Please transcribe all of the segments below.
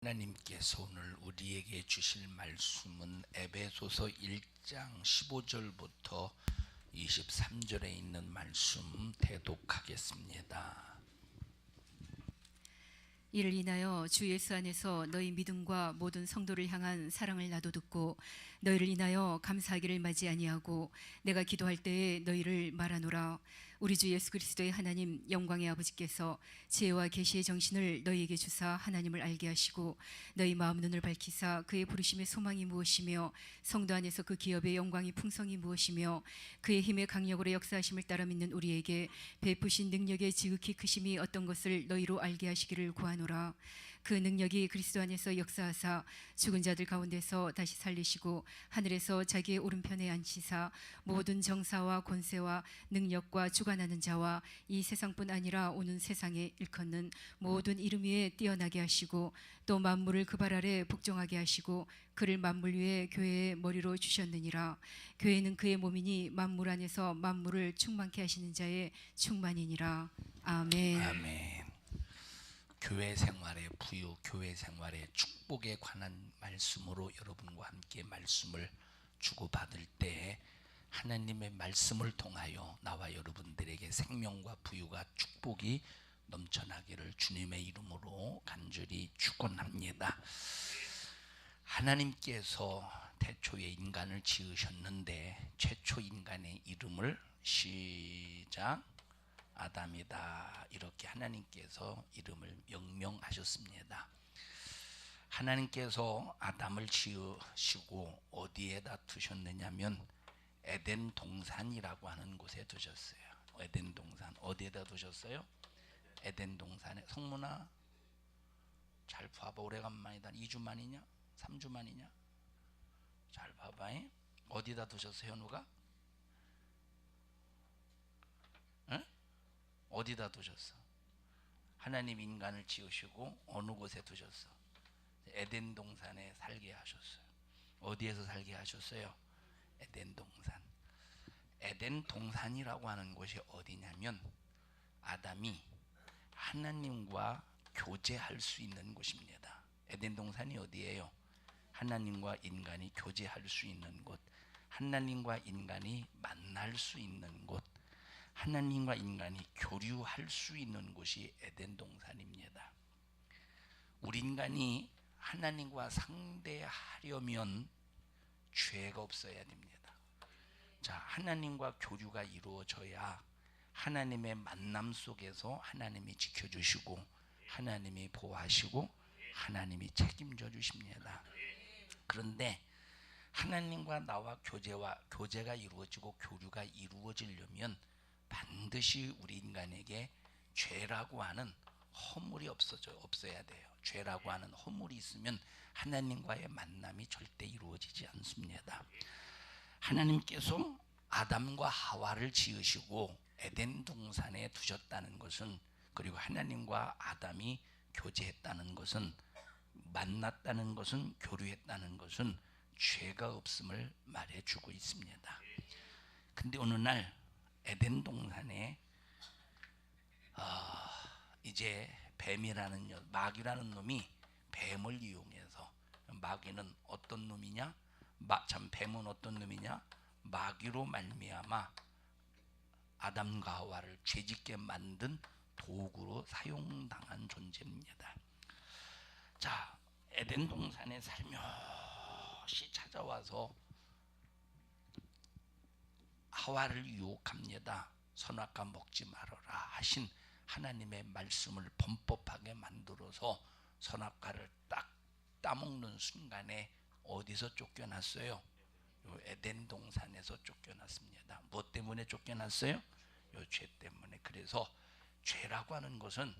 하나님께서 오늘 우리에게 주실 말씀은 에베소서 1장 15절부터 23절에 있는 말씀 대독하겠습니다. 이를 인하여 주 예수 안에서 너희 믿음과 모든 성도를 향한 사랑을 나도 듣고 너희를 인하여 감사하기를 마지 아니하고 내가 기도할 때에 너희를 말하노라. 우리 주 예수 그리스도의 하나님 영광의 아버지께서 지혜와 계시의 정신을 너희에게 주사 하나님을 알게 하시고 너희 마음 눈을 밝히사 그의 부르심의 소망이 무엇이며 성도 안에서 그 기업의 영광이 풍성이 무엇이며 그의 힘의 강력으로 역사하심을 따라 믿는 우리에게 베푸신 능력의 지극히 크심이 어떤 것을 너희로 알게 하시기를 구하노라. 그 능력이 그리스도 안에서 역사하사 죽은 자들 가운데서 다시 살리시고 하늘에서 자기의 오른편에 앉히사 모든 정사와 권세와 능력과 주관하는 자와 이 세상뿐 아니라 오는 세상에 일컫는 모든 이름 위에 뛰어나게 하시고 또 만물을 그 발 아래 복종하게 하시고 그를 만물 위에 교회의 머리로 주셨느니라. 교회는 그의 몸이니 만물 안에서 만물을 충만케 하시는 자의 충만이니라. 아멘. 아멘. 교회 생활의 부유, 교회 생활의 축복에 관한 말씀으로 여러분과 함께 말씀을 주고받을 때 하나님의 말씀을 통하여 나와 여러분들에게 생명과 부유가 축복이 넘쳐나기를 주님의 이름으로 간절히 축원합니다. 하나님께서 태초에 인간을 지으셨는데 최초 인간의 이름을 시작 아담이다 이렇게 하나님께서 이름을 명명하셨습니다. 하나님께서 아담을 지으시고 어디에다 두셨느냐면 에덴 동산이라고 하는 곳에 두셨어요. 에덴 동산 어디에다 두셨어요? 에덴 동산에. 성문아 잘 봐봐. 오래간만이다. 2주 만이냐? 3주 만이냐? 잘 봐봐. 어디다 두셨어요? 현우가? 응? 어디다 두셨어? 하나님 인간을 지으시고 어느 곳에 두셨어? 에덴 동산에 살게 하셨어요. 어디에서 살게 하셨어요? 에덴 동산. 에덴 동산이라고 하는 곳이 어디냐면 아담이 하나님과 교제할 수 있는 곳입니다. 에덴 동산이 어디예요? 하나님과 인간이 교제할 수 있는 곳, 하나님과 인간이 만날 수 있는 곳, 하나님과 인간이 교류할 수 있는 곳이 에덴 동산입니다. 우리 인간이 하나님과 상대하려면 죄가 없어야 됩니다. 자, 하나님과 교류가 이루어져야 하나님의 만남 속에서 하나님이 지켜주시고 하나님이 보호하시고 하나님이 책임져 주십니다. 그런데 하나님과 나와 교제가 이루어지고 교류가 이루어지려면 반드시 우리 인간에게 죄라고 하는 허물이 없어야 돼요. 죄라고 하는 허물이 있으면 하나님과의 만남이 절대 이루어지지 않습니다. 하나님께서 아담과 하와를 지으시고 에덴 동산에 두셨다는 것은, 그리고 하나님과 아담이 교제했다는 것은, 만났다는 것은, 교류했다는 것은 죄가 없음을 말해주고 있습니다. 근데 어느 날 에덴 동산에 이제 뱀이라는 마귀라는 놈이 뱀을 이용해서, 마귀는 어떤 놈이냐? 참 뱀은 어떤 놈이냐? 마귀로 말미암아 아담과 하와를 죄짓게 만든 도구로 사용당한 존재입니다. 자, 에덴 동산에 살며시 찾아와서 하와를 유혹합니다. 선악과 먹지 말아라 하신 하나님의 말씀을 범법하게 만들어서 선악과를 딱 따먹는 순간에 어디서 쫓겨났어요? 요 에덴 동산에서 쫓겨났습니다. 뭐 때문에 쫓겨났어요? 요 죄 때문에. 그래서 죄라고 하는 것은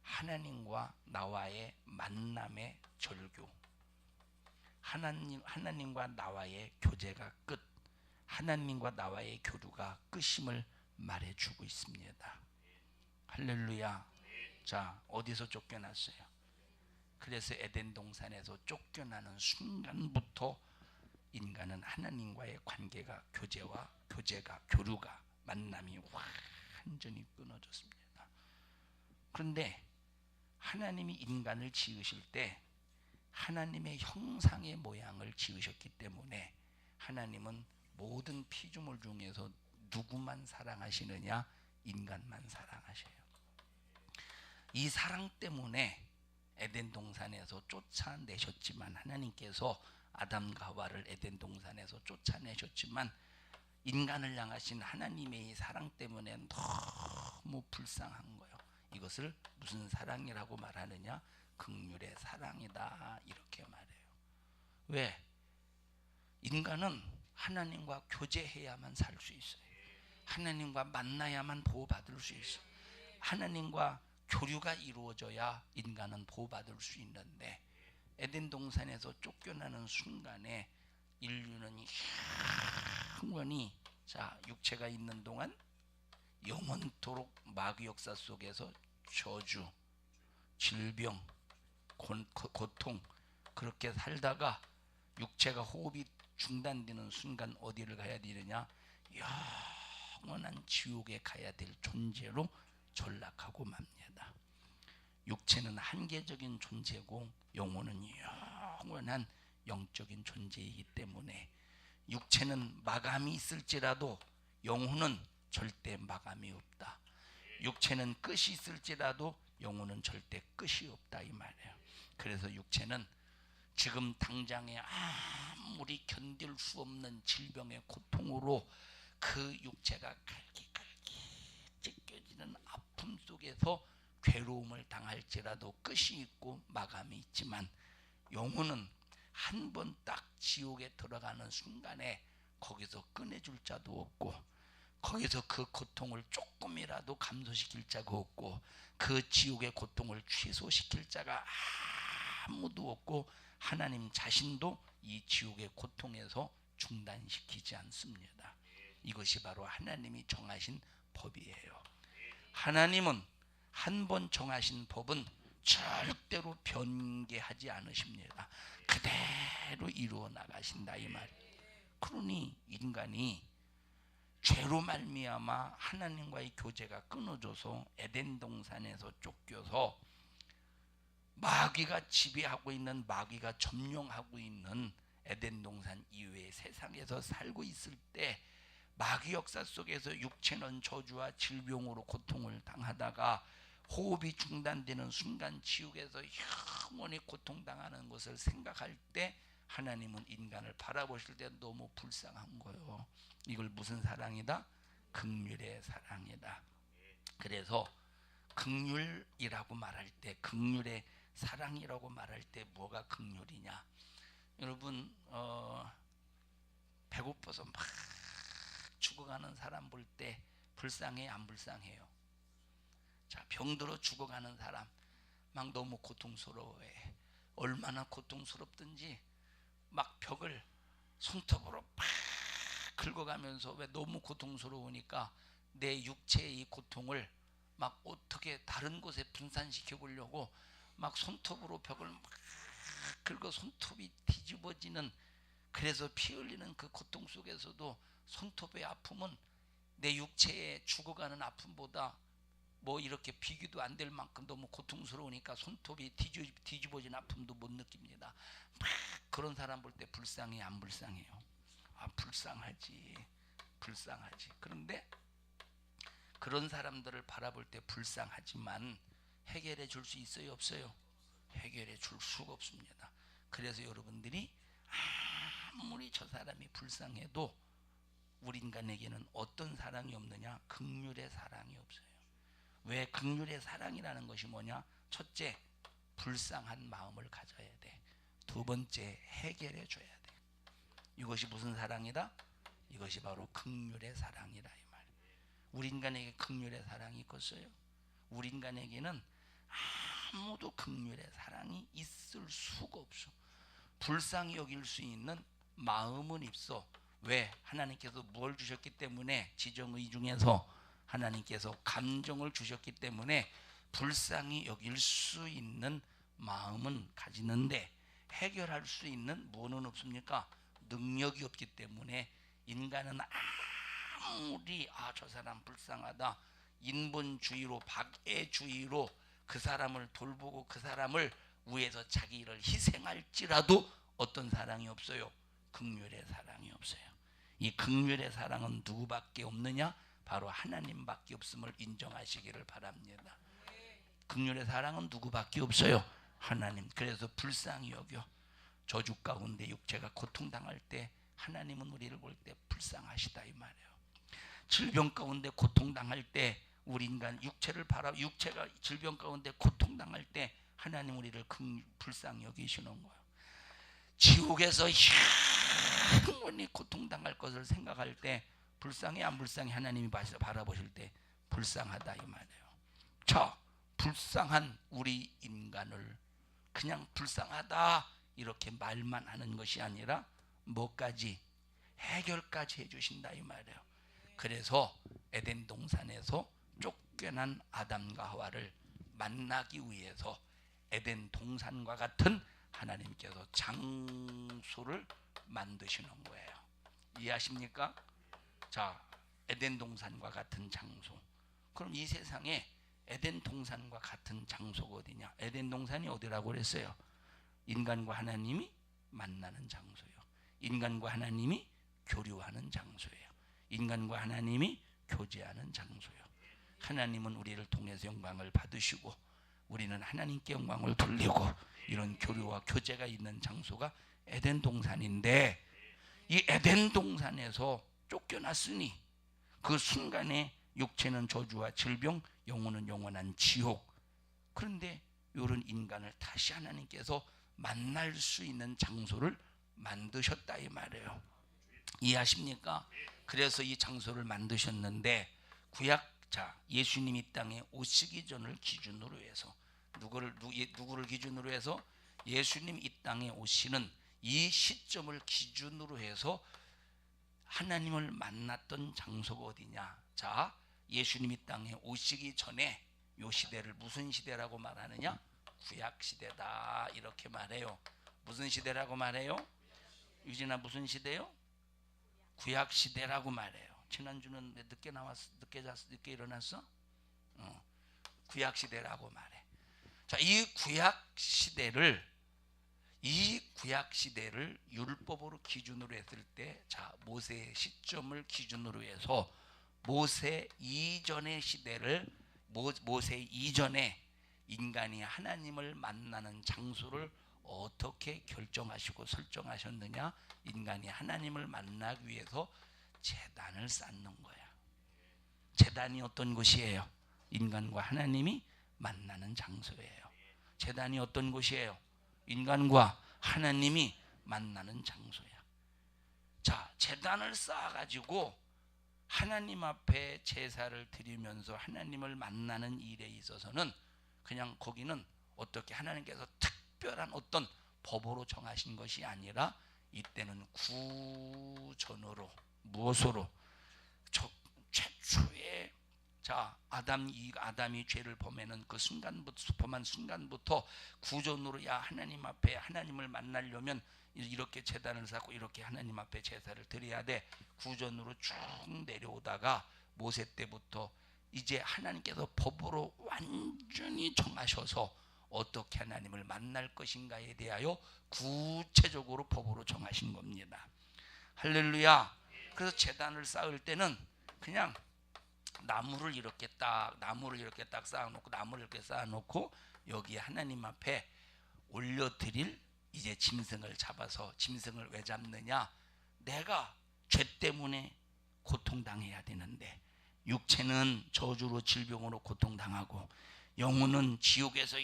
하나님과 나와의 만남의 절교, 하나님과 나와의 교제가 끝, 하나님과 나와의 교류가 끝임을 말해주고 있습니다. 할렐루야. 자, 어디서 쫓겨났어요? 그래서 에덴 동산에서 쫓겨나는 순간부터 인간은 하나님과의 관계가, 교류가, 만남이 완전히 끊어졌습니다. 그런데 하나님이 인간을 지으실 때 하나님의 형상의 모양을 지으셨기 때문에 하나님은 모든 피조물 중에서 누구만 사랑하시느냐? 인간만 사랑하셔요. 이 사랑 때문에 에덴 동산에서 쫓아내셨지만, 하나님께서 아담과 하와를 에덴 동산에서 쫓아내셨지만 인간을 향하신 하나님의 이 사랑 때문에 너무 불쌍한 거예요. 이것을 무슨 사랑이라고 말하느냐? 긍휼의 사랑이다, 이렇게 말해요. 왜? 인간은 하나님과 교제해야만 살 수 있어요. 하나님과 만나야만 보호받을 수 있어요. 하나님과 교류가 이루어져야 인간은 보호받을 수 있는데, 에덴 동산에서 쫓겨나는 순간에 인류는 영원히 육체가 있는 동안 영원토록 마귀 역사 속에서 저주, 질병, 고통, 그렇게 살다가 육체가 호흡이 중단되는 순간 어디를 가야 되느냐? 영원한 지옥에 가야 될 존재로 전락하고 맙니다. 육체는 한계적인 존재고 영혼은 영원한 영적인 존재이기 때문에 육체는 마감이 있을지라도 영혼은 절대 마감이 없다. 육체는 끝이 있을지라도 영혼은 절대 끝이 없다, 이 말이에요. 그래서 육체는 지금 당장에 아무리 견딜 수 없는 질병의 고통으로 그 육체가 갈기갈기 찢겨지는 아픔 속에서 괴로움을 당할지라도 끝이 있고 마감이 있지만, 영혼은 한 번 딱 지옥에 들어가는 순간에 거기서 꺼내줄 자도 없고, 거기서 그 고통을 조금이라도 감소시킬 자가 없고, 그 지옥의 고통을 취소시킬 자가 아무도 없고, 하나님 자신도 이 지옥의 고통에서 중단시키지 않습니다. 이것이 바로 하나님이 정하신 법이에요. 하나님은 한 번 정하신 법은 절대로 변개하지 않으십니다. 그대로 이루어 나가신다, 이 말. 그러니 인간이 죄로 말미암아 하나님과의 교제가 끊어져서 에덴 동산에서 쫓겨서 마귀가 지배하고 있는, 마귀가 점령하고 있는 에덴 동산 이외의 세상에서 살고 있을 때, 마귀 역사 속에서 육체는 저주와 질병으로 고통을 당하다가 호흡이 중단되는 순간 지옥에서 영원히 고통당하는 것을 생각할 때 하나님은 인간을 바라보실 때 너무 불쌍한 거예요. 이걸 무슨 사랑이다? 긍휼의 사랑이다. 그래서 긍휼이라고 말할 때, 긍휼의 사랑이라고 말할 때 뭐가 긍휼이냐? 여러분 배고파서 막 죽어가는 사람 볼 때 불쌍해, 안 불쌍해요? 자, 병들어 죽어가는 사람 막 너무 고통스러워해. 얼마나 고통스럽든지 막 벽을 손톱으로 팍 긁어가면서, 왜? 너무 고통스러우니까 내 육체의 이 고통을 막 어떻게 다른 곳에 분산시켜 보려고 막 손톱으로 벽을 막 긁어 손톱이 뒤집어지는, 그래서 피 흘리는 그 고통 속에서도 손톱의 아픔은 내 육체에 죽어가는 아픔보다 뭐 이렇게 비교도 안 될 만큼 너무 고통스러우니까 손톱이 뒤집어진 아픔도 못 느낍니다. 막 그런 사람 볼 때 불쌍해, 안 불쌍해요? 불쌍하지, 불쌍하지. 그런데 그런 사람들을 바라볼 때 불쌍하지만 해결해 줄 수 있어요, 없어요? 해결해 줄 수가 없습니다. 그래서 여러분들이 아무리 저 사람이 불쌍해도 우리 인간에게는 어떤 사랑이 없느냐? 긍휼의 사랑이 없어요. 왜? 긍휼의 사랑이라는 것이 뭐냐? 첫째, 불쌍한 마음을 가져야 돼. 두 번째, 해결해 줘야 돼. 이것이 무슨 사랑이다? 이것이 바로 긍휼의 사랑이라, 이 말. 우리 인간에게 긍휼의 사랑이 있겠어요? 우리 인간에게는 아무도 긍휼의 사랑이 있을 수가 없어. 불쌍히 여길 수 있는 마음은 있어. 왜? 하나님께서 뭘 주셨기 때문에, 지정의 중에서 하나님께서 감정을 주셨기 때문에 불쌍히 여길 수 있는 마음은 가지는데, 해결할 수 있는 뭐는 없습니까? 능력이 없기 때문에 인간은 아무리 저 사람 불쌍하다, 인본주의로, 박애주의로 그 사람을 돌보고 그 사람을 위해서 자기를 희생할지라도 어떤 사랑이 없어요? 긍휼의 사랑이 없어요. 이 긍휼의 사랑은 누구밖에 없느냐? 바로 하나님밖에 없음을 인정하시기를 바랍니다. 긍휼의 사랑은 누구밖에 없어요? 하나님. 그래서 불쌍히 여겨. 저주 가운데 육체가 고통당할 때 하나님은 우리를 볼 때 불쌍하시다 이 말이에요. 질병 가운데 고통당할 때 우리 인간 육체가 질병 가운데 고통당할 때 하나님 우리를 불쌍히 여기시는 거예요. 지옥에서 영원히 고통당할 것을 생각할 때 불쌍해 안 불쌍해? 하나님이 바라보실 때 불쌍하다 이 말이에요. 자, 불쌍한 우리 인간을 그냥 불쌍하다 이렇게 말만 하는 것이 아니라 뭐까지? 해결까지 해주신다 이 말이에요. 그래서 에덴 동산에서 쫓겨난 아담과 하와를 만나기 위해서 에덴 동산과 같은 하나님께서 장소를 만드시는 거예요. 이해하십니까? 자, 에덴 동산과 같은 장소. 그럼 이 세상에 에덴 동산과 같은 장소가 어디냐? 에덴 동산이 어디라고 그랬어요? 인간과 하나님이 만나는 장소예요. 인간과 하나님이 교류하는 장소예요. 인간과 하나님이 교제하는 장소예요. 하나님은 우리를 통해서 영광을 받으시고 우리는 하나님께 영광을 돌리고 이런 교류와 교제가 있는 장소가 에덴 동산인데, 이 에덴 동산에서 쫓겨났으니 그 순간에 육체는 저주와 질병, 영혼은 영원한 지옥. 그런데 이런 인간을 다시 하나님께서 만날 수 있는 장소를 만드셨다 이 말이에요. 이해하십니까? 그래서 이 장소를 만드셨는데 예수님이 이 땅에 오시기 전을 기준으로 해서 누구를 기준으로 해서 예수님 이 땅에 오시는 이 시점을 기준으로 해서 하나님을 만났던 장소가 어디냐? 자, 예수님 이 땅에 오시기 전에 이 시대를 무슨 시대라고 말하느냐? 구약 시대다 이렇게 말해요. 무슨 시대라고 말해요? 유진아, 무슨 시대요? 구약 시대라고 말해요. 지난주는 늦게 나왔어? 늦게 일어났어? 구약 시대라고 말해. 자, 이 구약 시대를 율법으로 기준으로 했을 때, 자, 모세의 시점을 기준으로 해서 모세 이전의 시대를, 모세 이전에 인간이 하나님을 만나는 장소를 어떻게 결정하시고 설정하셨느냐? 인간이 하나님을 만나기 위해서 제단을 쌓는 거야. 제단이 어떤 곳이에요? 인간과 하나님이 만나는 장소예요. 제단이 어떤 곳이에요? 인간과 하나님이 만나는 장소야. 자, 제단을 쌓아가지고 하나님 앞에 제사를 드리면서 하나님을 만나는 일에 있어서는 그냥 거기는 어떻게 하나님께서 특별한 어떤 법으로 정하신 것이 아니라 이때는 구전으로, 무엇으로? 최초의, 자, 아담이 죄를 범하는 그 순간부터 구전으로, 야, 하나님 앞에 하나님을 만나려면 이렇게 제단을 쌓고 이렇게 하나님 앞에 제사를 드려야 돼. 구전으로 쭉 내려오다가 모세 때부터 이제 하나님께서 법으로 완전히 정하셔서 어떻게 하나님을 만날 것인가에 대하여 구체적으로 법으로 정하신 겁니다. 할렐루야. 그래서 제단을 쌓을 때는 그냥 나무를 이렇게 딱 쌓아놓고, 나무를 이렇게 쌓아놓고 여기에 하나님 앞에 올려드릴 이제 짐승을 잡아서, 짐승을 왜 잡느냐? 내가 죄 때문에 고통당해야 되는데, 육체는 저주로 질병으로 고통당하고 영혼은 지옥에서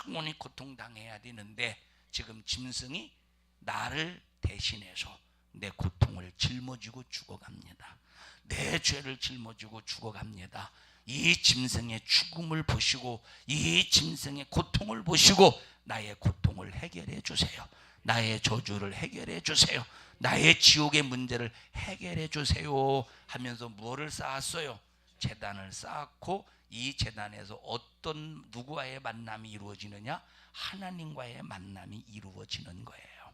영원히 고통당해야 되는데, 지금 짐승이 나를 대신해서 내 고통을 짊어지고 죽어갑니다. 내 죄를 짊어지고 죽어갑니다. 이 짐승의 죽음을 보시고, 이 짐승의 고통을 보시고 나의 고통을 해결해 주세요. 나의 저주를 해결해 주세요. 나의 지옥의 문제를 해결해 주세요 하면서 뭐를 쌓았어요? 제단을 쌓았고, 이 제단에서 어떤 누구와의 만남이 이루어지느냐? 하나님과의 만남이 이루어지는 거예요.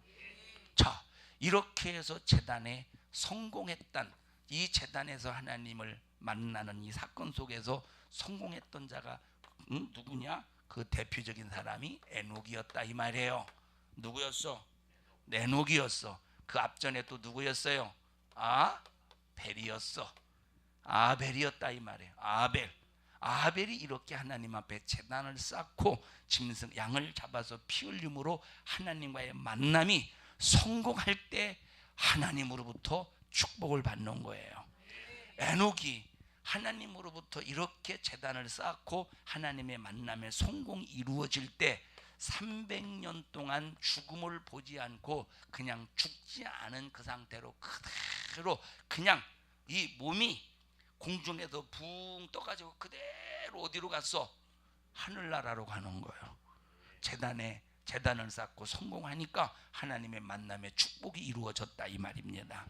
자, 이렇게 해서 제단에 성공했던, 이 제단에서 하나님을 만나는 이 사건 속에서 성공했던 자가 누구냐? 그 대표적인 사람이 에녹이었다 이 말이에요. 누구였어? 에녹이었어. 그 앞전에 또 누구였어요? 아벨이었어. 아벨이었다 이 말이에요. 아벨이 이렇게 하나님 앞에 제단을 쌓고 짐승 양을 잡아서 피 흘림으로 하나님과의 만남이 성공할 때 하나님으로부터 축복을 받는 거예요. 에녹이 하나님으로부터 이렇게 제단을 쌓고 하나님의 만남에 성공이 이루어질 때 300년 동안 죽음을 보지 않고 그냥 죽지 않은 그 상태로 그대로 그냥 이 몸이 공중에서 붕 떠가지고 그대로 어디로 갔어? 하늘나라로 가는 거예요. 제단을 쌓고 성공하니까 하나님의 만남에 축복이 이루어졌다 이 말입니다.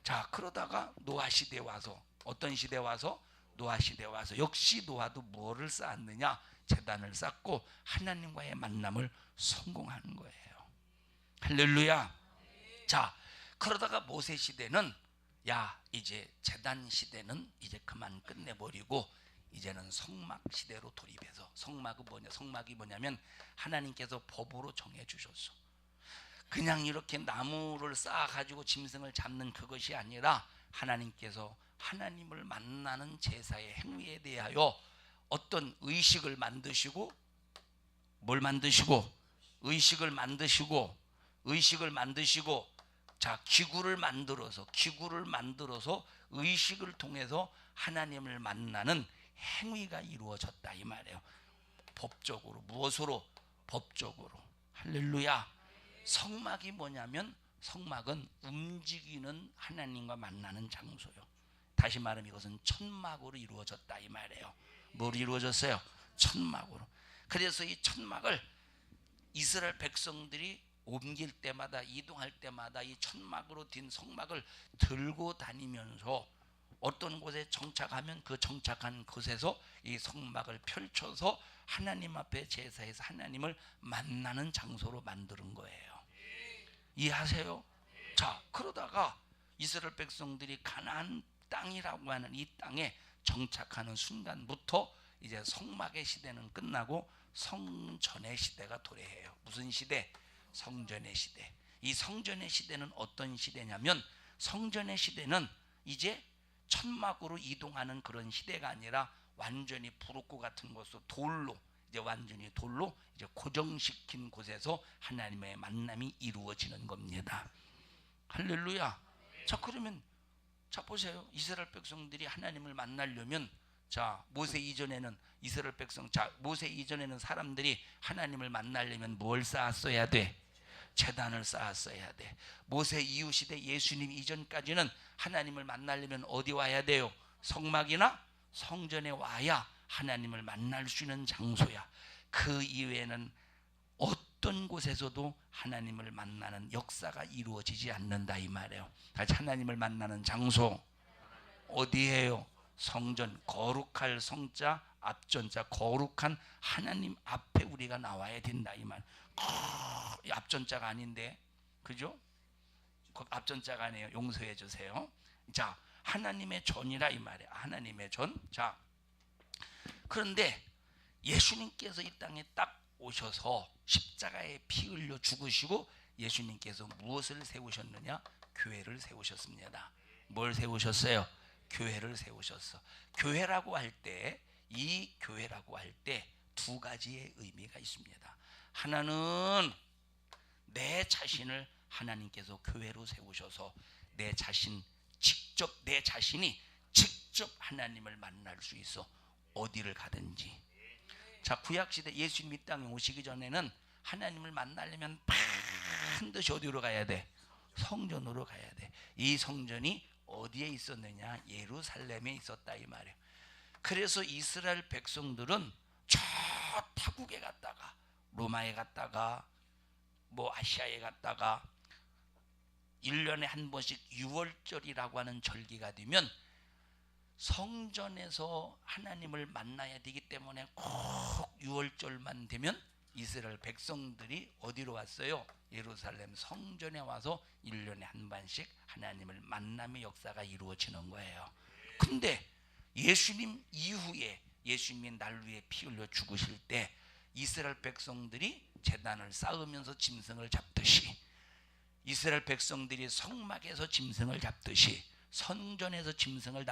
자, 그러다가 노아 시대에 와서 어떤 시대에 와서? 노아 시대에 와서 역시 노아도 뭐를 쌓았느냐? 제단을 쌓고 하나님과의 만남을 성공하는 거예요. 할렐루야. 자, 그러다가 모세 시대는 이제 제단 시대는 이제 그만 끝내버리고 이제는 성막 시대로 돌입해서 성막이 뭐냐면 하나님께서 법으로 정해주셨어. 그냥 이렇게 나무를 쌓아가지고 짐승을 잡는 그것이 아니라 하나님께서 하나님을 만나는 제사의 행위에 대하여 어떤 의식을 만드시고 뭘 만드시고 의식을 만드시고 자 기구를 만들어서 의식을 통해서 하나님을 만나는 행위가 이루어졌다 이 말이에요. 법적으로 무엇으로? 법적으로. 할렐루야. 성막이 뭐냐면 성막은 움직이는 하나님과 만나는 장소요. 다시 말하면 이것은 천막으로 이루어졌다 이 말이에요. 뭐로 이루어졌어요? 천막으로. 그래서 이 천막을 이스라엘 백성들이 옮길 때마다 이동할 때마다 이 천막으로 된 성막을 들고 다니면서 어떤 곳에 정착하면 그 정착한 곳에서 이 성막을 펼쳐서 하나님 앞에 제사해서 하나님을 만나는 장소로 만드는 거예요. 이해하세요? 자, 그러다가 이스라엘 백성들이 가나안 땅이라고 하는 이 땅에 정착하는 순간부터 이제 성막의 시대는 끝나고 성전의 시대가 도래해요. 무슨 시대? 성전의 시대. 이 성전의 시대는 어떤 시대냐면 성전의 시대는 이제 천막으로 이동하는 그런 시대가 아니라 완전히 부르고 같은 곳으로 완전히 돌로 이제 고정시킨 곳에서 하나님의 만남이 이루어지는 겁니다. 할렐루야. 자, 그러면 자 보세요. 이스라엘 백성들이 하나님을 만나려면 모세 이전에는 모세 이전에는 사람들이 하나님을 만나려면 뭘 쌓았어야 돼? 제단을 쌓았어야 돼. 모세 이후 시대 예수님 이전까지는 하나님을 만나려면 어디 와야 돼요? 성막이나 성전에 와야 하나님을 만날 수 있는 장소야. 그 이외에는 어떤 곳에서도 하나님을 만나는 역사가 이루어지지 않는다 이 말이에요. 다시 하나님을 만나는 장소 어디예요? 성전. 거룩할 성자 앞전자 거룩한 하나님 앞에 우리가 나와야 된다 이 말. 앞전자가 아닌데, 그죠? 앞전자가 아니에요. 용서해 주세요. 자, 하나님의 전이라 이 말이에요. 하나님의 전. 자, 그런데 예수님께서 이 땅에 딱 오셔서 십자가에 피 흘려 죽으시고 예수님께서 무엇을 세우셨느냐? 교회를 세우셨습니다. 뭘 세우셨어요? 교회를 세우셨어. 교회라고 할 때, 이 교회라고 할 때 두 가지의 의미가 있습니다. 하나는 내 자신을 하나님께서 교회로 세우셔서 내 자신이 직접 하나님을 만날 수 있어. 어디를 가든지. 자, 구약시대 예수님 이 땅에 오시기 전에는 하나님을 만나려면 반드시 어디로 가야 돼? 성전으로 가야 돼. 이 성전이 어디에 있었느냐? 예루살렘에 있었다 이 말이에요. 그래서 이스라엘 백성들은 저 타국에 갔다가 로마에 갔다가 아시아에 갔다가 1년에 한 번씩 6월절이라고 하는 절기가 되면 성전에서 하나님을 만나야 되기 때문에 꼭 6월절만 되면 이스라엘 백성들이 어디로 왔어요? 예루살렘 성전에 와서 1년에 한 번씩 하나님을 만남의 역사가 이루어지는 거예요. 근데 예수님 이후에 예수님이 날 위해 피 흘려 죽으실 때 이스라엘 백성들이 제단을 쌓으면서 짐승을 잡듯이, 이스라엘 백성들이 성막에서 짐승을 잡듯이, 성전에서 짐승을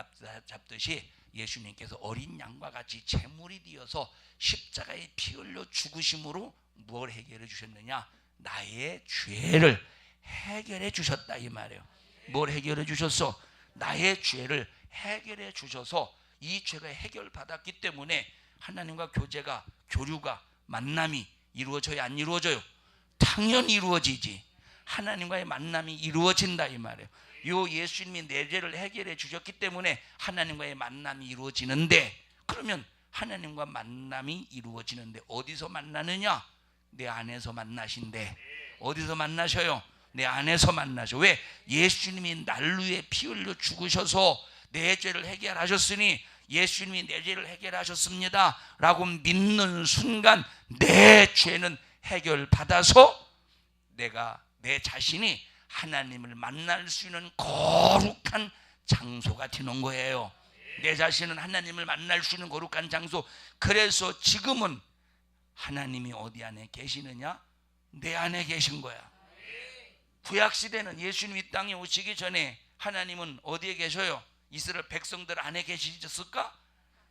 잡듯이 예수님께서 어린 양과 같이 제물이 되어서 십자가에 피 흘려 죽으심으로 뭘 해결해 주셨느냐? 나의 죄를 해결해 주셨다 이 말이에요. 뭘 해결해 주셨어? 나의 죄를 해결해 주셔서 이 죄가 해결받았기 때문에 하나님과 교제가, 교류가, 만남이 이루어져야 안 이루어져요? 당연히 이루어지지. 하나님과의 만남이 이루어진다 이 말이에요. 요 예수님이 내 죄를 해결해 주셨기 때문에 하나님과의 만남이 이루어지는데, 그러면 하나님과 만남이 이루어지는데 어디서 만나느냐? 내 안에서 만나신대. 어디서 만나셔요? 내 안에서 만나셔. 왜? 예수님이 날 위해 피 흘려 죽으셔서 내 죄를 해결하셨으니 예수님이 내 죄를 해결하셨습니다 라고 믿는 순간 내 죄는 해결받아서 내가, 내 자신이 하나님을 만날 수 있는 거룩한 장소가 되는 거예요. 내 자신은 하나님을 만날 수 있는 거룩한 장소. 그래서 지금은 하나님이 어디 안에 계시느냐? 내 안에 계신 거야. 구약시대는 예수님이 이 땅에 오시기 전에 하나님은 어디에 계셔요? 이스라엘 백성들 안에 계시셨을까?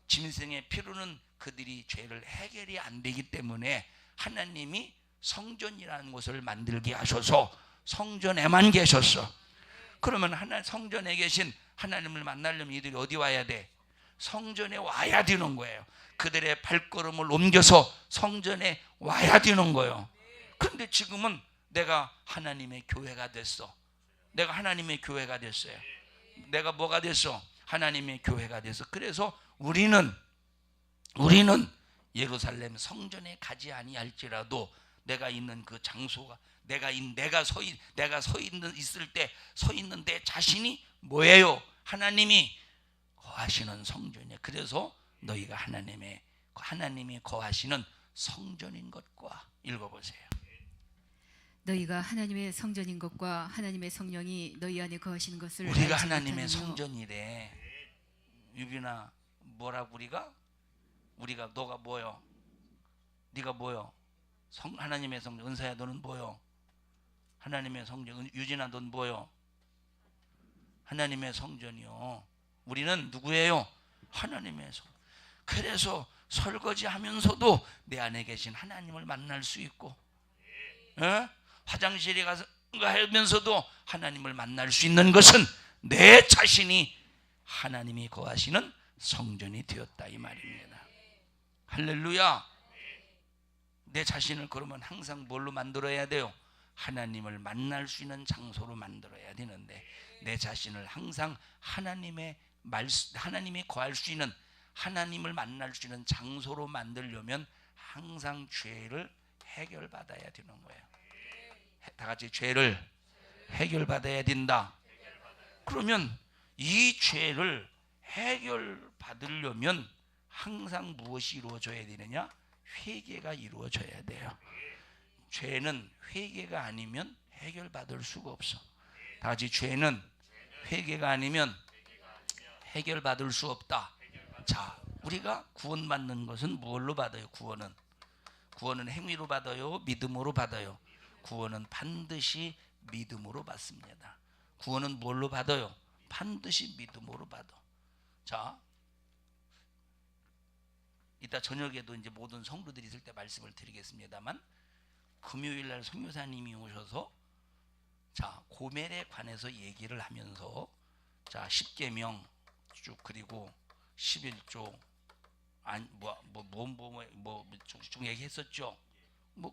짐승의 피로는 그들이 죄를 해결이 안 되기 때문에 하나님이 성전이라는 곳을 만들게 하셔서 성전에만 계셨어. 그러면 성전에 계신 하나님을 만나려면 이들이 어디 와야 돼? 성전에 와야 되는 거예요. 그들의 발걸음을 옮겨서 성전에 와야 되는 거예요. 그런데 지금은 내가 하나님의 교회가 됐어. 내가 하나님의 교회가 됐어요. 내가 뭐가 됐어? 하나님의 교회가 됐어. 그래서 우리는 예루살렘 성전에 가지 아니할지라도 내가 있는 그 장소가, 내가 있을 때 서 있는 내 자신이 뭐예요? 하나님이 거하시는 성전이에요. 그래서 너희가 하나님이 거하시는 성전인 것과, 읽어보세요. 너희가 하나님의 성전인 것과 하나님의 성령이 너희 안에 거하시는 것을 우리가 알지 하나님의 못하느뇨. 성전이래. 유빈아, 뭐라고 우리가 너가 뭐요? 네가 뭐요? 하나님의 성전. 은사야, 너는 뭐요? 하나님의 성전. 유진아, 넌 뭐요? 하나님의 성전이요. 우리는 누구예요? 하나님의 성전. 그래서 설거지하면서도 내 안에 계신 하나님을 만날 수 있고, 화장실에 가서 하면서도 하나님을 만날 수 있는 것은 내 자신이 하나님이 거하시는 성전이 되었다 이 말입니다. 할렐루야. 내 자신을 그러면 항상 뭘로 만들어야 돼요? 하나님을 만날 수 있는 장소로 만들어야 되는데, 내 자신을 항상 하나님이 거할 수 있는, 하나님을 만날 수 있는 장소로 만들려면 항상 죄를 해결받아야 되는 거예요. 다 같이 죄를 해결받아야 된다. 그러면 이 죄를 해결받으려면 항상 무엇이 이루어져야 되느냐? 회개가 이루어져야 돼요. 죄는 회개가 아니면 해결받을 수가 없어. 다 같이 죄는 회개가 아니면 해결받을 수 없다. 자, 우리가 구원받는 것은 뭘로 받아요? 구원은 행위로 받아요? 믿음으로 받아요? 구원은 반드시 믿음으로 받습니다. 구원은 뭘로 받아요? 반드시 믿음으로 받아. 자, 이따 저녁에도 이제 모든 성도들이 있을 때 말씀을 드리겠습니다만, 금요일 날 선교사님이 오셔서 자, 고멜에 관해서 얘기를 하면서 자, 10계명 쭉, 그리고 11조 쭉 얘기했었죠.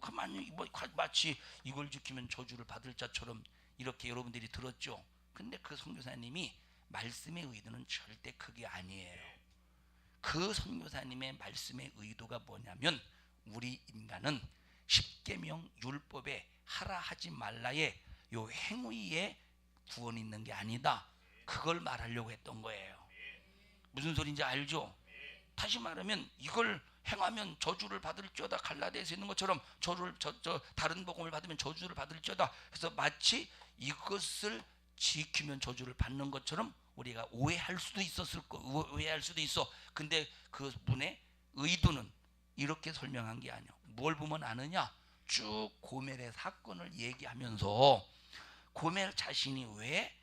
가만히 마치 이걸 지키면 저주를 받을 자처럼 이렇게 여러분들이 들었죠. 근데 그 선교사님이 말씀의 의도는 절대 그게 아니에요. 그 선교사님의 말씀의 의도가 뭐냐면, 우리 인간은 10계명 율법에 하라 하지 말라의 요 행위에 구원이 있는 게 아니다. 그걸 말하려고 했던 거예요. 무슨 소리인지 알죠? 다시 말하면 이걸 행하면 저주를 받을지어다, 갈라디아서 있는 것처럼 다른 복음을 받으면 저주를 받을지어다. 그래서 마치 이것을 지키면 저주를 받는 것처럼 우리가 오해할 수도 있어. 근데 그 분의 의도는 이렇게 설명한 게 아니에요. 뭘 보면 아느냐? 쭉 고멜의 사건을 얘기하면서 고멜 자신이 왜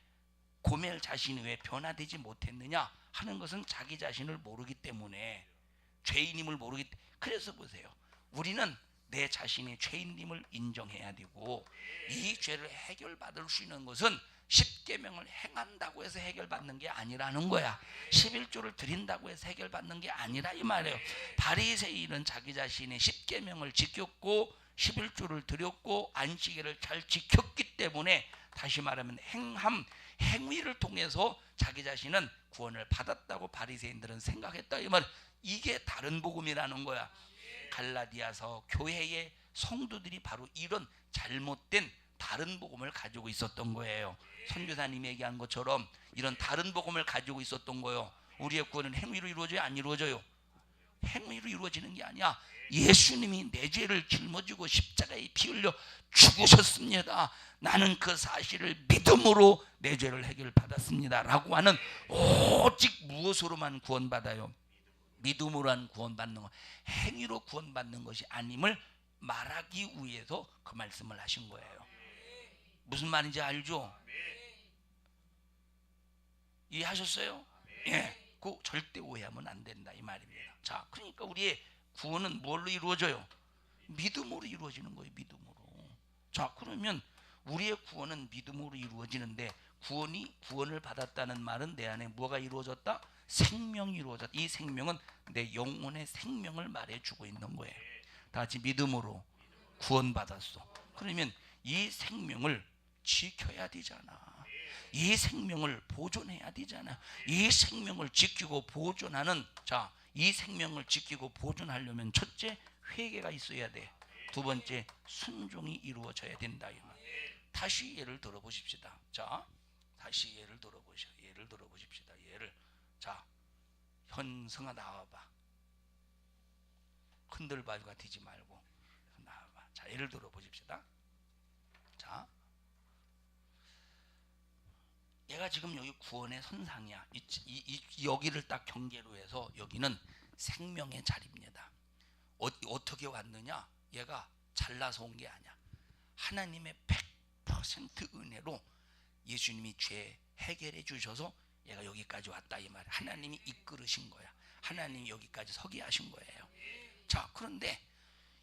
변화되지 못했느냐 하는 것은 자기 자신을 모르기 때문에, 죄인임을 모르기. 그래서 보세요, 우리는 내 자신의 죄인임을 인정해야 되고, 이 죄를 해결받을 수 있는 것은 십계명을 행한다고 해서 해결받는 게 아니라는 거야. 11조를 드린다고 해서 해결받는 게 아니라 이 말이에요. 바리새인은 자기 자신의 십계명을 지켰고 11조를 드렸고 안식일을 잘 지켰기 때문에, 다시 말하면 행위를 통해서 자기 자신은 구원을 받았다고 바리새인들은 생각했다 이 말. 이게 다른 복음이라는 거야. 갈라디아서 교회의 성도들이 바로 이런 잘못된 다른 복음을 가지고 있었던 거예요. 선교사님이 얘기한 것처럼 이런 다른 복음을 가지고 있었던 거예요. 우리의 구원은 행위로 이루어져요, 안 이루어져요? 행위로 이루어지는 게 아니야. 예수님이 내 죄를 짊어지고 십자가에 피 흘려 죽으셨습니다. 나는 그 사실을 믿음으로 내 죄를 해결받았습니다 라고 하는, 오직 무엇으로만 구원받아요? 믿음으로만 구원받는 것, 행위로 구원받는 것이 아님을 말하기 위해서 그 말씀을 하신 거예요. 무슨 말인지 알죠? 이해하셨어요? 예, 그 절대 오해하면 안 된다 이 말입니다. 자, 그러니까 우리의 구원은 뭘로 이루어져요? 믿음으로 이루어지는 거예요. 믿음으로. 자, 그러면 우리의 구원은 믿음으로 이루어지는데, 구원을 받았다는 말은 내 안에 뭐가 이루어졌다? 생명이 이루어졌다. 이 생명은 내 영혼의 생명을 말해주고 있는 거예요. 다 같이 믿음으로 구원받았어. 그러면 이 생명을 지켜야 되잖아. 이 생명을 보존해야 되잖아. 이 생명을 지키고 보존하는, 자, 이 생명을 지키고 보존하려면 첫째 회개가 있어야 돼. 두 번째 순종이 이루어져야 된다. 다시 예를 들어보십시다. 자, 다시 예를 들어보십시다. 자, 현성아 나와봐. 흔들바위가 되지 말고 나와봐. 자, 예를 들어보십시다. 자, 얘가 지금 여기 구원의 선상이야. 여기를 딱 경계로 해서 여기는 생명의 자리입니다. 어떻게 왔느냐? 얘가 잘나서 온 게 아니야. 하나님의 100% 은혜로 예수님이 죄 해결해 주셔서 얘가 여기까지 왔다 이 말이야. 하나님이 이끌으신 거야. 하나님이 여기까지 서게 하신 거예요. 자, 그런데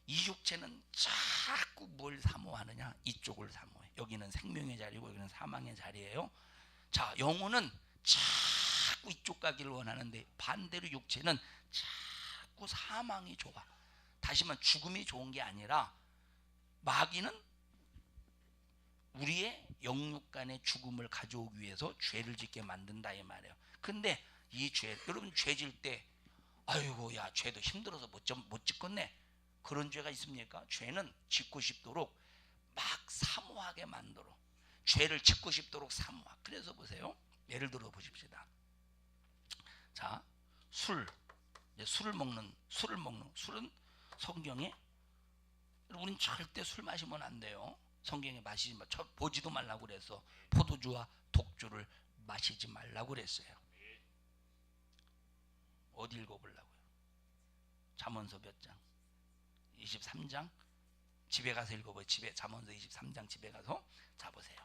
이 육체는 자꾸 뭘 사모하느냐? 이쪽을 사모해. 여기는 생명의 자리고 여기는 사망의 자리예요. 자, 영혼은 자꾸 이쪽 가기를 원하는데, 반대로 육체는 자꾸 사망이 좋아. 다시 말하면 죽음이 좋은 게 아니라, 마귀는 우리의 영육 간의 죽음을 가져오기 위해서 죄를 짓게 만든다 이 말이에요. 근데 이 죄, 여러분 죄 질 때 아이고 야 죄도 힘들어서 못 짓겠네, 그런 죄가 있습니까? 죄는 짓고 싶도록 막 사모하게 만들어. 죄를 짓고 싶도록 사모하. 그래서 보세요, 예를 들어 보십시다. 자, 술을 먹는 술은 성경에, 우린 절대 술 마시면 안 돼요. 성경에 마시지 마. 보지도 말라고 그랬어. 포도주와 독주를 마시지 말라고 그랬어요. 어디 읽어보려고요? 잠언서 몇 장? 23장? 집에 가서 읽어봐요. 잠언서 23장 집에 가서. 자, 보세요.